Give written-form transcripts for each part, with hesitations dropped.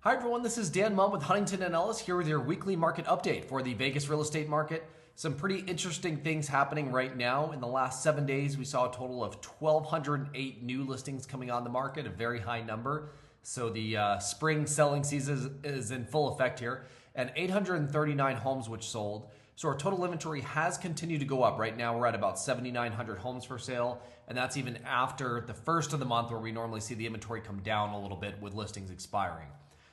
Hi everyone, this is Dan Mumm with Huntington and Ellis here with your weekly market update for the Vegas real estate market. Some pretty interesting things happening right now. In the last 7 days, we saw a total of 1,208 new listings coming on the market, a very high number. So the spring selling season is in full effect here, and 839 homes which sold. So our total inventory has continued to go up. Right now we're at about 7,900 homes for sale, and that's even after the first of the month where we normally see the inventory come down a little bit with listings expiring.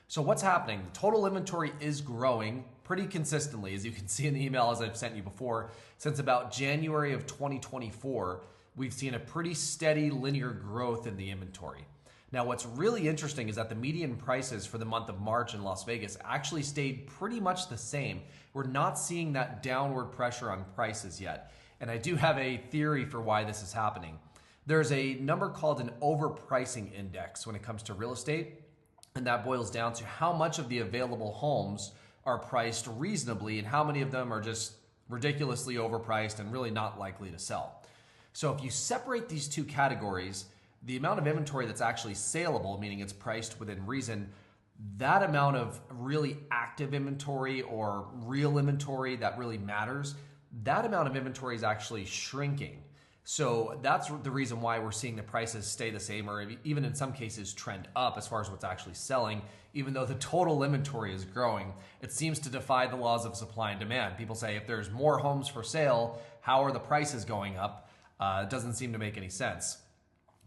So what's happening? The total inventory is growing pretty consistently, as you can see in the email as I've sent you before. Since about January of 2024, we've seen a pretty steady linear growth in the inventory. Now, what's really interesting is that the median prices for the month of March in Las Vegas actually stayed pretty much the same. We're not seeing that downward pressure on prices yet. And I do have a theory for why this is happening. There's a number called an overpricing index when it comes to real estate. And that boils down to how much of the available homes are priced reasonably and how many of them are just ridiculously overpriced and really not likely to sell. So if you separate these two categories, the amount of inventory that's actually saleable, meaning it's priced within reason, that amount of really active inventory or real inventory that really matters, that amount of inventory is actually shrinking. So that's the reason why we're seeing the prices stay the same or even in some cases trend up as far as what's actually selling. Even though the total inventory is growing, it seems to defy the laws of supply and demand. People say if there's more homes for sale, how are the prices going up? It doesn't seem to make any sense.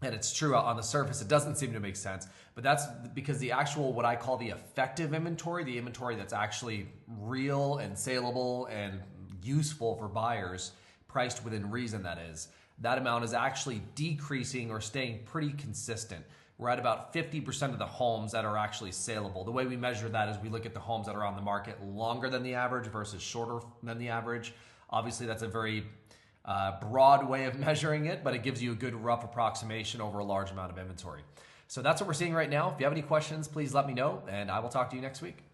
And it's true on the surface, it doesn't seem to make sense, but that's because the actual, what I call the effective inventory, the inventory that's actually real and saleable and useful for buyers, priced within reason that is, that amount is actually decreasing or staying pretty consistent. We're at about 50% of the homes that are actually saleable. The way we measure that is we look at the homes that are on the market longer than the average versus shorter than the average. Obviously, that's a very broad way of measuring it, but it gives you a good rough approximation over a large amount of inventory. So that's what we're seeing right now. If you have any questions, please let me know, and I will talk to you next week.